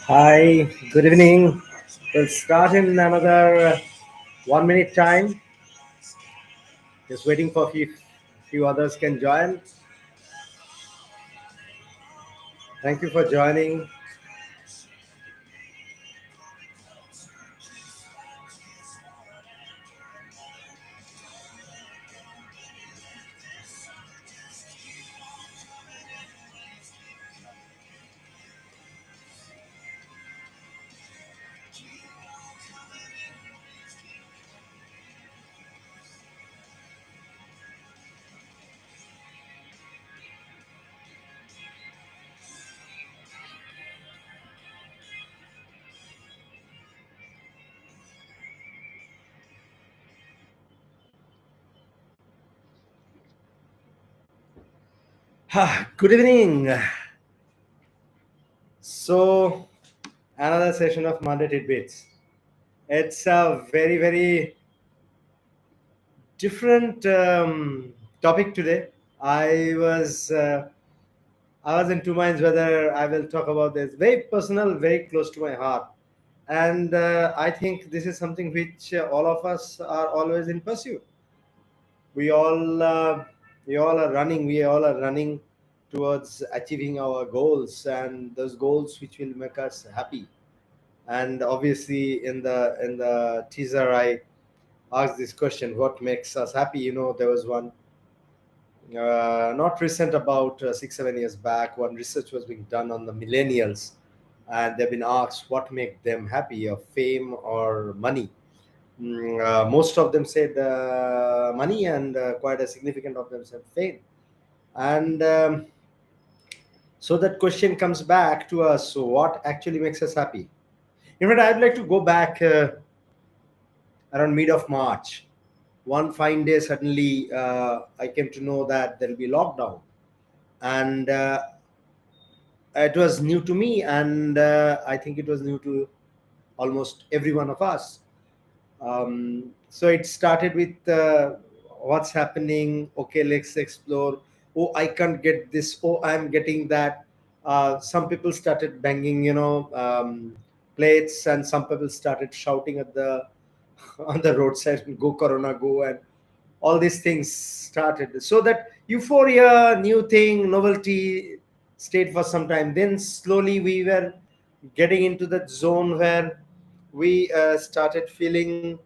Hi, good evening. We'll start in another 1 minute time. Just waiting for few others can join. Thank you for joining. Good evening. So, another session of Monday Tid-Bits. It's a very different topic today. I was uh, I was in two minds whether I will talk about this. Very personal, very close to my heart, and I think this is something which all of us are always in pursuit. We all uh, we all are running. We all are running towards achieving our goals, and those goals which will make us happy. And obviously, in the teaser, I asked this question: What makes us happy? There was one not recent, about 6 7 years back, one research was being done on the millennials, and they've been asked what make them happy, of fame or money. Most of them said money, and quite a significant of them said fame. And so that question comes back to us: so what actually makes us happy? In fact, I'd like to go back around mid of March. One fine day, suddenly I came to know that there'll be lockdown, and it was new to me, and I think it was new to almost every one of us. So it started with what's happening. Okay, let's explore. Oh, I can't get this. Oh, I'm getting that. Some people started banging, plates, and some people started shouting at the on the roadside, "Go Corona, go!" And all these things started. So that euphoria, new thing, novelty stayed for some time. Then slowly we were getting into that zone where we started feeling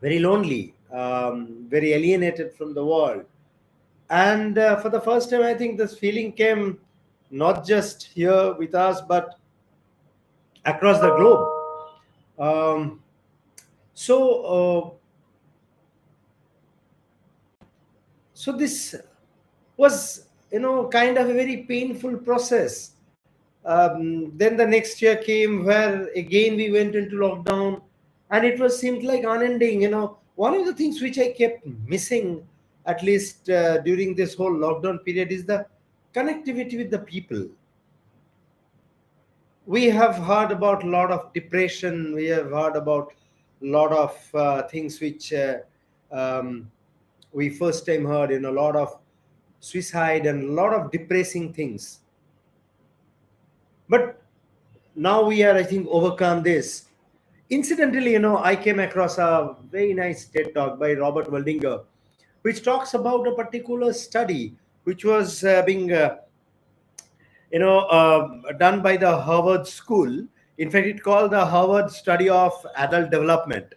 very lonely, very alienated from the world. And for the first time, I think this feeling came not just here with us, but across the globe. Um, so this was, kind of a very painful process. Then the next year came, where again we went into lockdown, and it was seemed like unending. One of the things which I kept missing, at least during this whole lockdown period, is the connectivity with the people. We have heard about a lot of depression. We have heard about a lot of things which we first time heard, a lot of suicide and a lot of depressing things. But now we are, I think, overcome this. Incidentally, I came across a very nice TED talk by Robert Waldinger, which talks about a particular study which was being done by the Harvard School. In fact, it called the Harvard Study of Adult Development.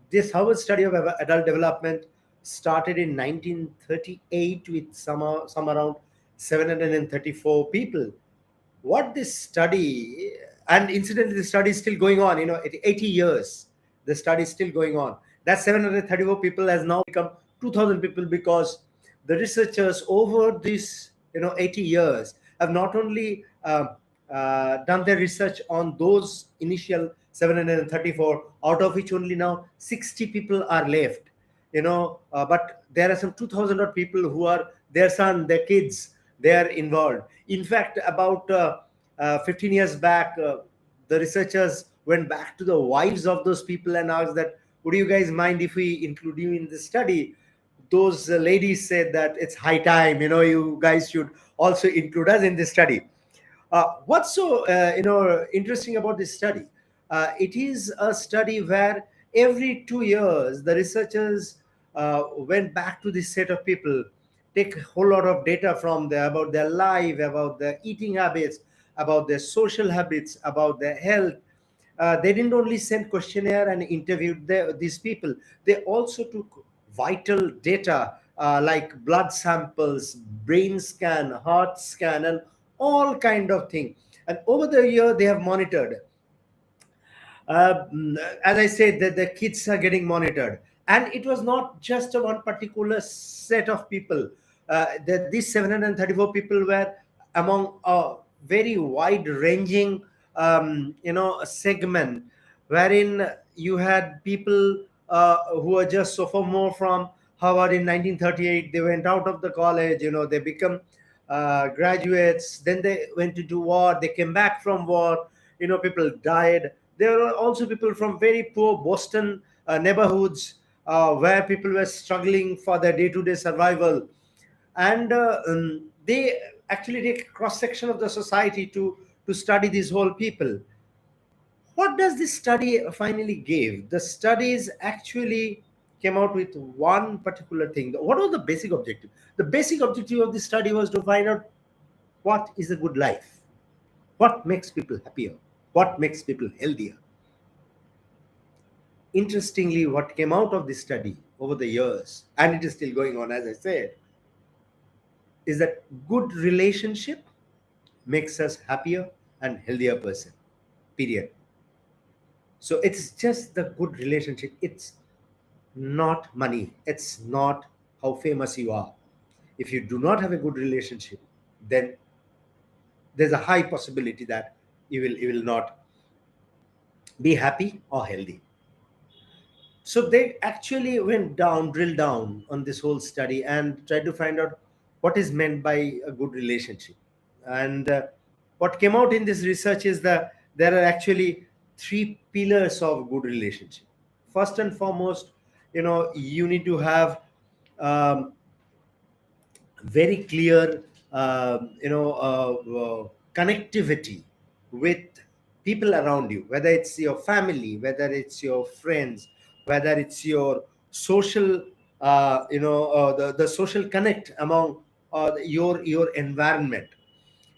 This Harvard Study of Adult Development started in 1938 with some around 734 people. What this study, and incidentally, the study is still going on. At 80 years, the study is still going on. That 734 people has now become 2,000 people, because the researchers over these 80 years have not only done their research on those initial 734, out of which only now 60 people are left. But there are some 2,000 odd people who are their son, their kids, they are involved. In fact, about 15 years back, the researchers went back to the wives of those people and asked that, would you guys mind if we include you in the study? Those ladies said that it's high time, you guys should also include us in this study. What's so interesting about this study? It is a study where every 2 years the researchers went back to this set of people, take a whole lot of data from them about their life, about their eating habits, about their social habits, about their health. They didn't only send questionnaire and interviewed these people. They also took vital data like blood samples, brain scan, heart scan, and all kind of thing. And over the year, they have monitored, as I said, that the kids are getting monitored, and it was not just a one particular set of people. That these 734 people were among a very wide-ranging, segment, wherein you had people who were just sophomore from Harvard in 1938. They went out of the college, they become graduates. Then they went into war. They came back from war. People died. There were also people from very poor Boston neighborhoods where people were struggling for their day-to-day survival, and they actually take a cross section of the society to study these whole people. What does this study finally give? The studies actually came out with one particular thing. What was the basic objective? The basic objective of this study was to find out what is a good life, what makes people happier, what makes people healthier. Interestingly, what came out of this study over the years, and it is still going on, as I said, is that good relationship makes us happier and healthier person. Period. So it's just the good relationship. It's not money. It's not how famous you are. If you do not have a good relationship, then there's a high possibility that you will not be happy or healthy. So they actually went down, drilled down on this whole study and tried to find out what is meant by a good relationship. And what came out in this research is that there are actually three pillars of good relationship. First and foremost, you need to have um, very clear connectivity with people around you, whether it's your family, whether it's your friends, whether it's your social the social connect among your environment.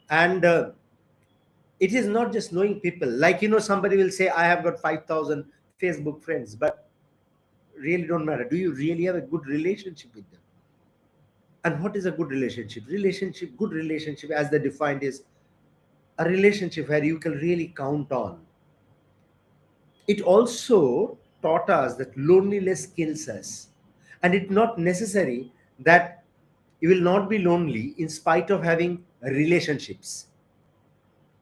And it is not just knowing people, like somebody will say, I have got 5,000 Facebook friends, but really don't matter. Do you really have a good relationship with them? And what is a good relationship? Good relationship, as they defined, is a relationship where you can really count on. It also taught us that loneliness kills us, and it's not necessary that you will not be lonely in spite of having relationships.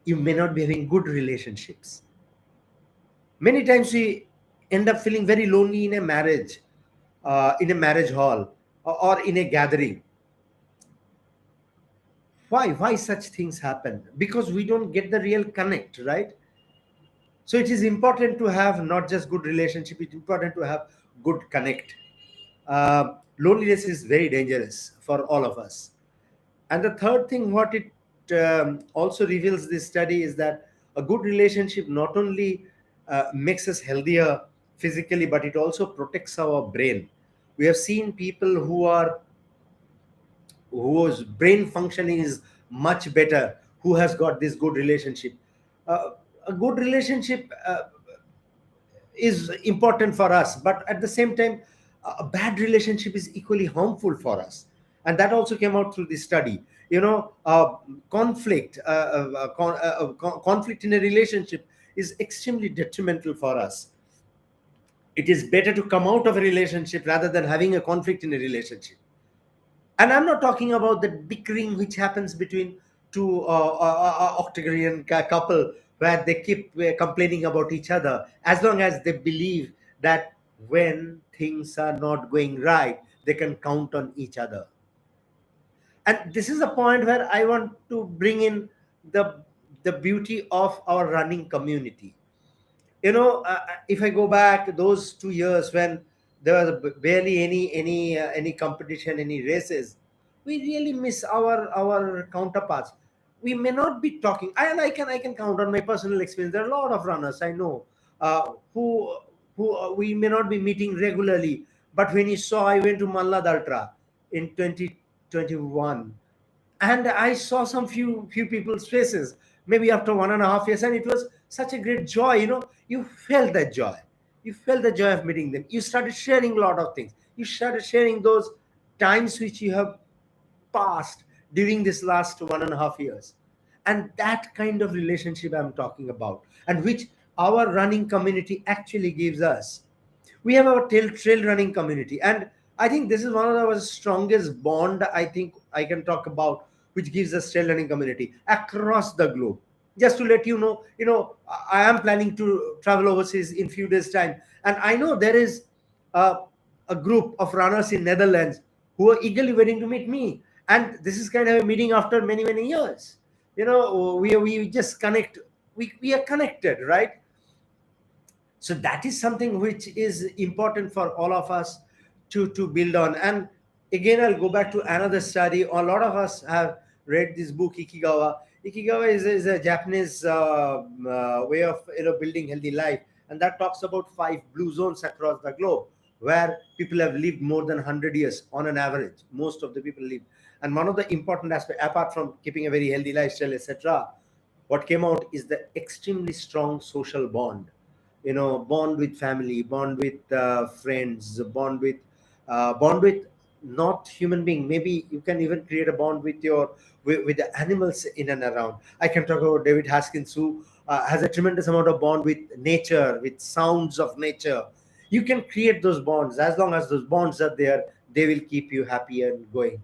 You may not be having good relationships. Many times we end up feeling very lonely in a marriage hall, or in a gathering. Why such things happen? Because we don't get the real connect, right? So it is important to have not just good relationship, it's important to have good connect. Loneliness is very dangerous for all of us. And the third thing, what it also reveals, this study, is that a good relationship not only makes us healthier physically, but it also protects our brain. We have seen people whose brain functioning is much better, who has got this good relationship. A good relationship is important for us, but at the same time, a bad relationship is equally harmful for us. And that also came out through this study. Conflict in a relationship is extremely detrimental for us. It is better to come out of a relationship rather than having a conflict in a relationship. And I'm not talking about the bickering which happens between two octagonal couple, where they keep complaining about each other, as long as they believe that when things are not going right, they can count on each other. And this is a point where I want to bring in the beauty of our running community. If I go back those 2 years when there was barely any competition, any races, we really miss our counterparts. we may not be talking. And I can count on my personal experience. There are a lot of runners I know, who we may not be meeting regularly, but when you saw, I went to Mallad Ultra in 2021, and I saw some few people's faces maybe after 1.5 years, and it was such a great joy. You felt that joy. You felt the joy of meeting them. You started sharing a lot of things. You started sharing those times which you have passed during this last 1.5 years. And that kind of relationship I'm talking about, and which our running community actually gives us. We have our trail running community, and I think this is one of our strongest bond I think I can talk about, which gives us trail running community across the globe. Just to let you know, I am planning to travel overseas in few days time, and I know there is a, a group of runners in Netherlands who are eagerly waiting to meet me, and this is kind of a meeting after many years. We just connect. We are connected, right? So that is something which is important for all of us to build on. And again, I'll go back to another study. A lot of us have read this book, Ikigawa is a Japanese way of building healthy life, and that talks about 5 blue zones across the globe where people have lived more than 100 years on an average. Most of the people live. And one of the important aspects, apart from keeping a very healthy lifestyle, etc., what came out is the extremely strong social bond. Bond with family, bond with friends, bond with not human being. Maybe you can even create a bond with the animals in and around. I can talk about David Haskins, who has a tremendous amount of bond with nature, with sounds of nature. You can create those bonds. As long as those bonds are there, they will keep you happy and going.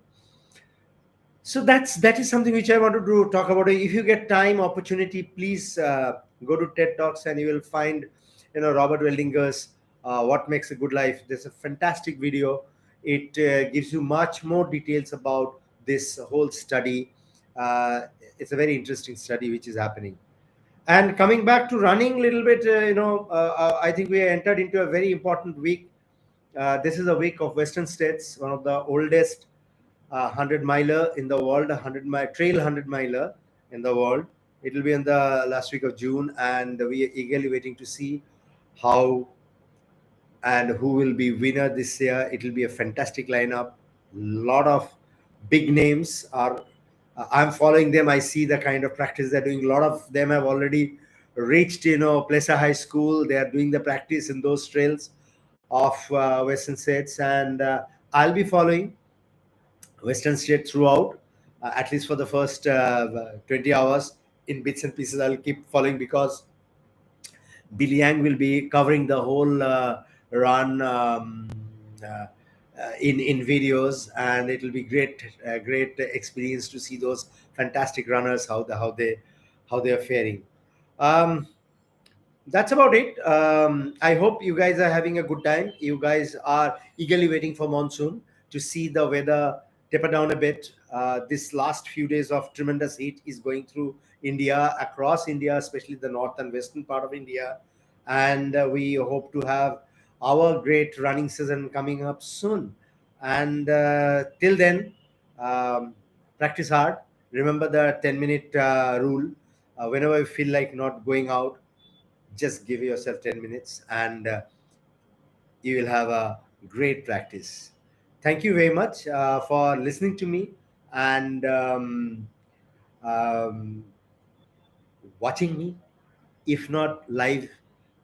So that is something which I wanted to talk about. If you get time, opportunity, please go to TED Talks, and you will find Robert Weldinger's What Makes a Good Life. There's a fantastic video. It gives you much more details about this whole study. It's a very interesting study which is happening. And coming back to running a little bit, I think we entered into a very important week. This is a week of Western States, one of the oldest 100 miler in the world, a 100 mile trail 100 miler in the world. It will be in the last week of June, and we are eagerly waiting to see how and who will be winner this year. It will be a fantastic lineup. Lot of big names are. I'm following them. I see the kind of practice they're doing. A lot of them have already reached, Plesa High School. They are doing the practice in those trails of Western States, and I'll be following Western State throughout, at least for the first 20 hours in bits and pieces. I'll keep following because Billy Yang will be covering the whole run in videos, and it will be great experience to see those fantastic runners how they are faring. Um, that's about it. I hope you guys are having a good time. You guys are eagerly waiting for monsoon to see the weather taper down a bit. This last few days of tremendous heat is going through India, across India, especially the north and western part of India. And we hope to have our great running season coming up soon. And till then, um, practice hard. Remember the 10-minute rule. Whenever you feel like not going out, just give yourself 10 minutes, and you will have a great practice. Thank you very much for listening to me, and um, watching me, if not live,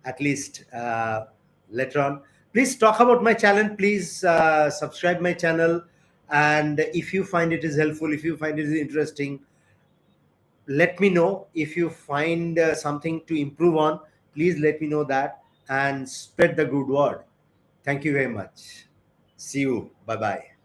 at least later on. Please talk about my channel. Please subscribe my channel, and if you find it is helpful, if you find it is interesting, let me know. If you find something to improve on, please let me know that, and spread the good word. Thank you very much. See you. Bye bye.